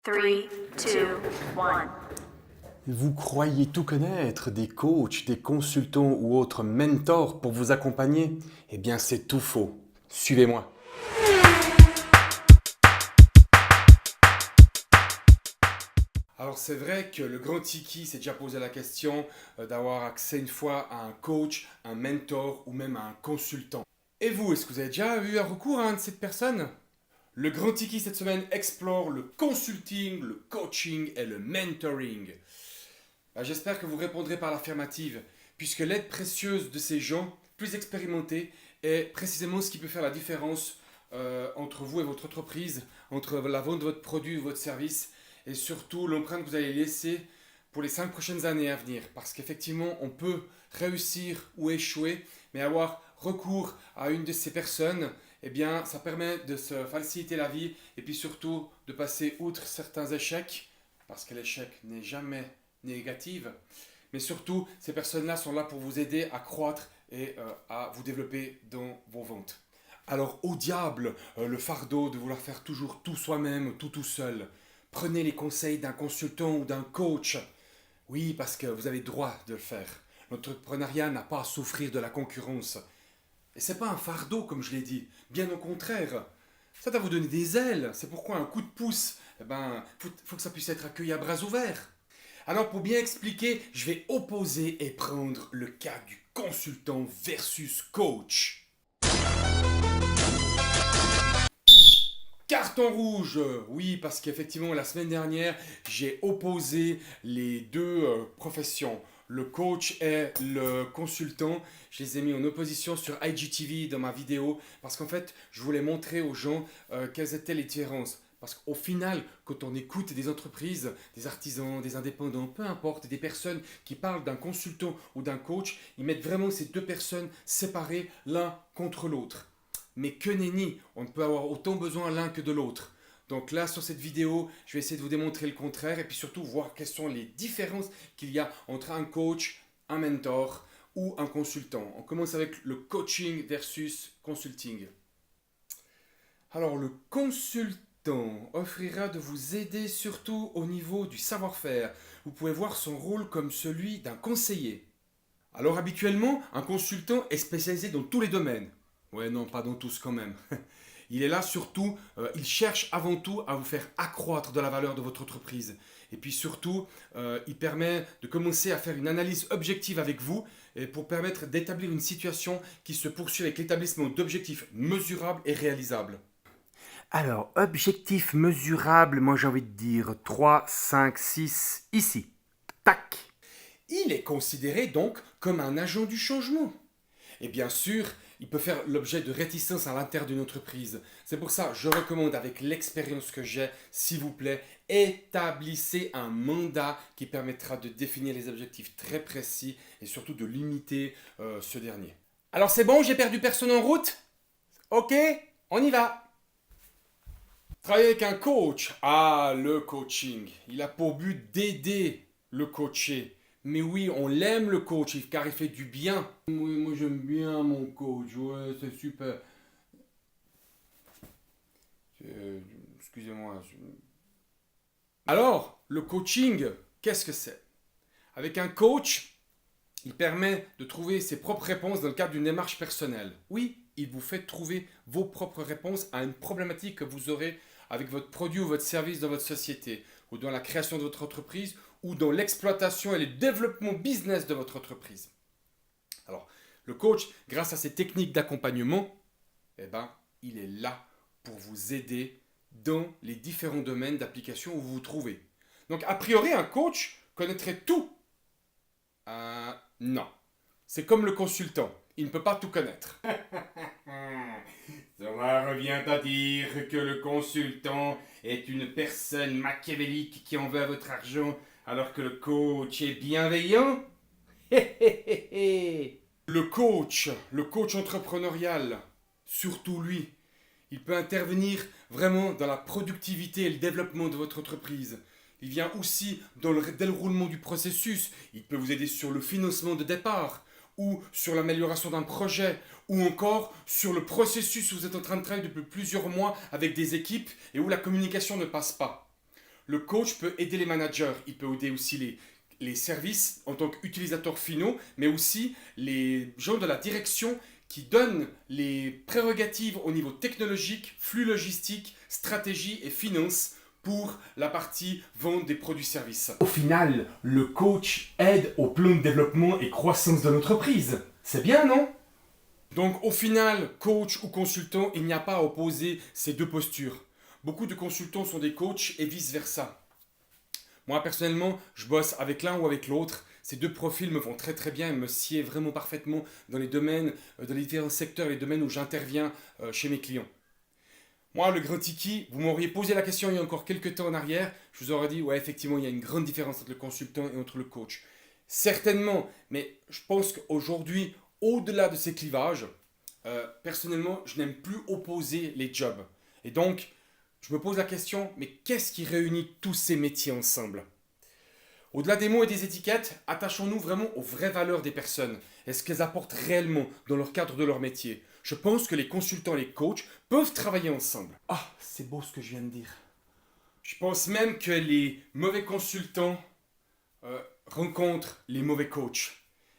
3, 2, 1. Vous croyez tout connaître des coachs, des consultants ou autres mentors pour vous accompagner? Eh bien, c'est tout faux. Suivez-moi. Alors c'est vrai que le grand Tiki s'est déjà posé la question d'avoir accès une fois à un coach, un mentor ou même à un consultant. Et vous, est-ce que vous avez déjà eu un recours à un de ces personnes? Le grand Tiki cette semaine explore le consulting, le coaching et le mentoring. J'espère que vous répondrez par l'affirmative, puisque l'aide précieuse de ces gens plus expérimentés est précisément ce qui peut faire la différence entre vous et votre entreprise, entre la vente de votre produit ou votre service, et surtout l'empreinte que vous allez laisser pour les 5 prochaines années à venir. Parce qu'effectivement, on peut réussir ou échouer, mais avoir recours à une de ces personnes, eh bien, ça permet de se faciliter la vie et puis surtout de passer outre certains échecs, parce que l'échec n'est jamais négatif. Mais surtout, ces personnes-là sont là pour vous aider à croître et à vous développer dans vos ventes. Alors, au diable, le fardeau de vouloir faire toujours tout soi-même, tout seul. Prenez les conseils d'un consultant ou d'un coach. Oui, parce que vous avez le droit de le faire. L'entrepreneuriat n'a pas à souffrir de la concurrence. Et c'est pas un fardeau, comme je l'ai dit. Bien au contraire. Ça va vous donner des ailes. C'est pourquoi un coup de pouce, faut que ça puisse être accueilli à bras ouverts. Alors pour bien expliquer, je vais opposer et prendre le cas du consultant versus coach. Carton rouge. Oui, parce qu'effectivement la semaine dernière, j'ai opposé les deux professions, le coach et le consultant. Je les ai mis en opposition sur IGTV dans ma vidéo parce qu'en fait, je voulais montrer aux gens quelles étaient les différences. Parce qu'au final, quand on écoute des entreprises, des artisans, des indépendants, peu importe, des personnes qui parlent d'un consultant ou d'un coach, ils mettent vraiment ces deux personnes séparées l'un contre l'autre. Mais que nenni, on ne peut avoir autant besoin l'un que de l'autre. Donc là, sur cette vidéo, je vais essayer de vous démontrer le contraire et puis surtout voir quelles sont les différences qu'il y a entre un coach, un mentor ou un consultant. On commence avec le coaching versus consulting. Alors, le consultant offrira de vous aider surtout au niveau du savoir-faire. Vous pouvez voir son rôle comme celui d'un conseiller. Alors habituellement, un consultant est spécialisé dans tous les domaines. Ouais, non, pas dans tous quand même. Il est là surtout, il cherche avant tout à vous faire accroître de la valeur de votre entreprise. Et puis surtout, il permet de commencer à faire une analyse objective avec vous et pour permettre d'établir une situation qui se poursuit avec l'établissement d'objectifs mesurables et réalisables. Alors, objectif mesurable, moi j'ai envie de dire 3, 5, 6, ici. Tac. Il est considéré donc comme un agent du changement. Et bien sûr, il peut faire l'objet de réticences à l'intérieur d'une entreprise. C'est pour ça que je recommande avec l'expérience que j'ai, s'il vous plaît, établissez un mandat qui permettra de définir les objectifs très précis et surtout de limiter ce dernier. Alors c'est bon, j'ai perdu personne en route? Ok, on y va. Travailler avec un coach. Ah, le coaching. Il a pour but d'aider le coaché. Mais oui, on l'aime le coach car il fait du bien. Oui, moi j'aime bien mon coach. Ouais, c'est super. Excusez-moi. Alors, le coaching, qu'est-ce que c'est? Avec un coach, il permet de trouver ses propres réponses dans le cadre d'une démarche personnelle. Oui, il vous fait trouver vos propres réponses à une problématique que vous aurez avec votre produit ou votre service dans votre société, ou dans la création de votre entreprise, ou dans l'exploitation et le développement business de votre entreprise. Alors, le coach, grâce à ses techniques d'accompagnement, il est là pour vous aider dans les différents domaines d'application où vous vous trouvez. Donc, a priori, un coach connaîtrait tout. Non. C'est comme le consultant. Il ne peut pas tout connaître. Cela revient à dire que le consultant est une personne machiavélique qui en veut à votre argent, alors que le coach est bienveillant. Le coach entrepreneurial, surtout lui, il peut intervenir vraiment dans la productivité et le développement de votre entreprise. Il vient aussi dans le déroulement du processus. Il peut vous aider sur le financement de départ, ou sur l'amélioration d'un projet, ou encore sur le processus où vous êtes en train de travailler depuis plusieurs mois avec des équipes et où la communication ne passe pas. le coach peut aider les managers, il peut aider aussi les services en tant qu'utilisateurs finaux, mais aussi les gens de la direction qui donnent les prérogatives au niveau technologique, flux logistique, stratégie et finance pour la partie vente des produits-services. Au final, le coach aide au plan de développement et croissance de l'entreprise. C'est bien, non? Donc au final, coach ou consultant, il n'y a pas à opposer ces deux postures. Beaucoup de consultants sont des coachs et vice-versa. Moi personnellement, je bosse avec l'un ou avec l'autre. Ces deux profils me vont très très bien et me sied vraiment parfaitement dans les domaines, dans les différents secteurs, les domaines où j'interviens chez mes clients. Moi, le grand tiki, vous m'auriez posé la question il y a encore quelques temps en arrière, je vous aurais dit, ouais, effectivement, il y a une grande différence entre le consultant et entre le coach. Certainement, mais je pense qu'aujourd'hui, au-delà de ces clivages, personnellement, je n'aime plus opposer les jobs. Et donc, je me pose la question, mais qu'est-ce qui réunit tous ces métiers ensemble? Au-delà des mots et des étiquettes, attachons-nous vraiment aux vraies valeurs des personnes et ce qu'elles apportent réellement dans leur cadre de leur métier. Je pense que les consultants et les coachs peuvent travailler ensemble. Ah, c'est beau ce que je viens de dire. Je pense même que les mauvais consultants rencontrent les mauvais coachs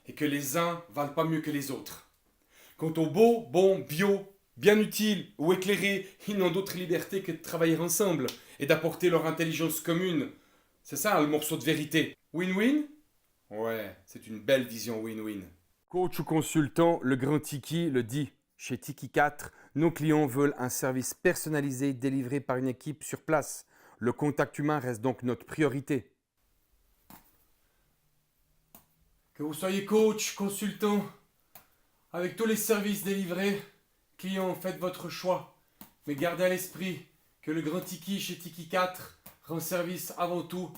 et que les uns valent pas mieux que les autres. Quant aux beaux, bons, bio, bien utiles ou éclairés, ils n'ont d'autre liberté que de travailler ensemble et d'apporter leur intelligence commune. C'est ça le morceau de vérité. Win-win? Ouais, c'est une belle vision win-win. Coach ou consultant, le grand Tiki le dit. Chez Tiki 4, nos clients veulent un service personnalisé délivré par une équipe sur place. Le contact humain reste donc notre priorité. Que vous soyez coach, consultant, avec tous les services délivrés, clients, faites votre choix. Mais gardez à l'esprit que le grand Tiki chez Tiki 4 rend service avant tout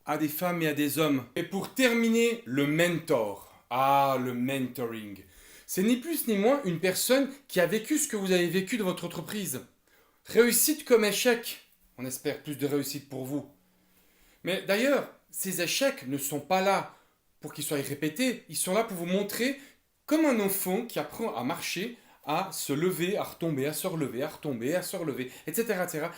à des femmes et à des hommes. Et pour terminer, le mentor. Ah, le mentoring. C'est ni plus ni moins une personne qui a vécu ce que vous avez vécu dans votre entreprise. Réussite comme échec. On espère plus de réussite pour vous. Mais d'ailleurs, ces échecs ne sont pas là pour qu'ils soient répétés. Ils sont là pour vous montrer comme un enfant qui apprend à marcher, à se lever, à retomber, à se relever, à retomber, à se relever, etc. etc.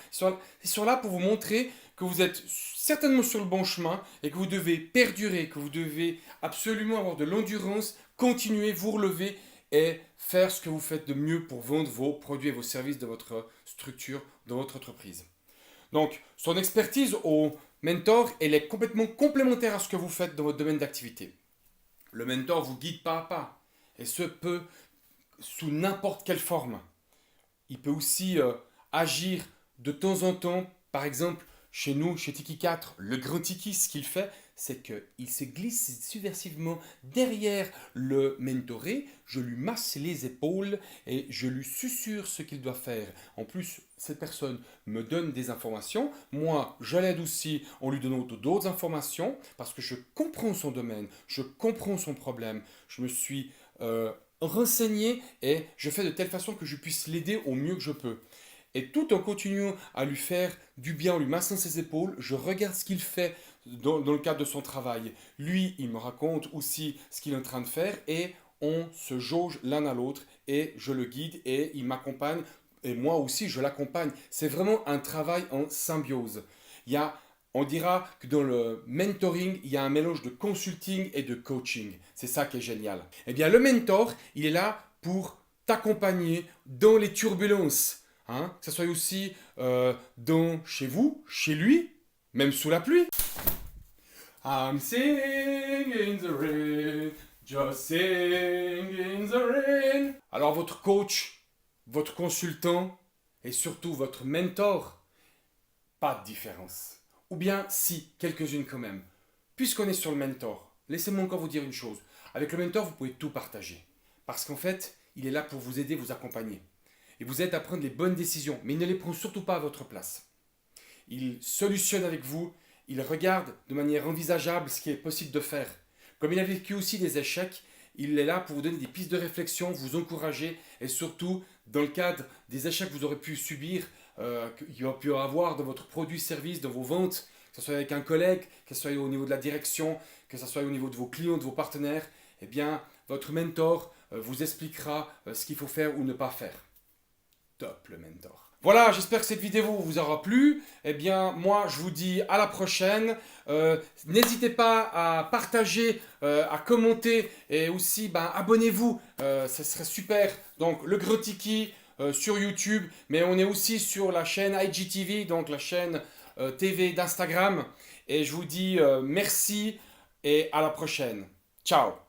Ils sont là pour vous montrer que vous êtes certainement sur le bon chemin et que vous devez perdurer, que vous devez absolument avoir de l'endurance, continuer, vous relever et faire ce que vous faites de mieux pour vendre vos produits et vos services de votre structure, de votre entreprise. Donc, son expertise au mentor, elle est complètement complémentaire à ce que vous faites dans votre domaine d'activité. Le mentor vous guide pas à pas et ce peut sous n'importe quelle forme. Il peut aussi agir de temps en temps. Par exemple, chez nous, chez Tiki 4, le grand Tiki, ce qu'il fait, c'est qu'il se glisse subversivement derrière le mentoré. Je lui masse les épaules et je lui susurre ce qu'il doit faire. En plus, cette personne me donne des informations. Moi, je l'aide aussi en lui donnant d'autres informations parce que je comprends son domaine, je comprends son problème. Je me suis renseigné et je fais de telle façon que je puisse l'aider au mieux que je peux. Et tout en continuant à lui faire du bien, en lui massant ses épaules, je regarde ce qu'il fait dans le cadre de son travail. Lui, il me raconte aussi ce qu'il est en train de faire et on se jauge l'un à l'autre et je le guide et il m'accompagne et moi aussi je l'accompagne. C'est vraiment un travail en symbiose. On dira que dans le mentoring, il y a un mélange de consulting et de coaching. C'est ça qui est génial. Eh bien, le mentor, il est là pour t'accompagner dans les turbulences. Que ce soit aussi chez vous, chez lui, même sous la pluie. I'm singing in the rain, just sing in the rain. Alors votre coach, votre consultant et surtout votre mentor, pas de différence. Ou bien si, quelques-unes quand même. Puisqu'on est sur le mentor, laissez-moi encore vous dire une chose. Avec le mentor, vous pouvez tout partager. Parce qu'en fait, il est là pour vous aider, vous accompagner. Et vous aide à prendre les bonnes décisions, mais il ne les prend surtout pas à votre place. Il solutionne avec vous, il regarde de manière envisageable ce qui est possible de faire. Comme il a vécu aussi des échecs, il est là pour vous donner des pistes de réflexion, vous encourager, et surtout, dans le cadre des échecs que vous aurez pu subir, qu'il y a pu avoir dans votre produit-service, dans vos ventes, que ce soit avec un collègue, que ce soit au niveau de la direction, que ce soit au niveau de vos clients, de vos partenaires, eh bien, votre mentor vous expliquera ce qu'il faut faire ou ne pas faire. Top le mentor. Voilà, j'espère que cette vidéo vous aura plu. Eh bien, moi, je vous dis à la prochaine. N'hésitez pas à partager, à commenter et aussi abonnez-vous. Ça serait super. Donc, le Gros Tiki sur YouTube, mais on est aussi sur la chaîne IGTV, donc la chaîne TV d'Instagram. Et je vous dis merci et à la prochaine. Ciao!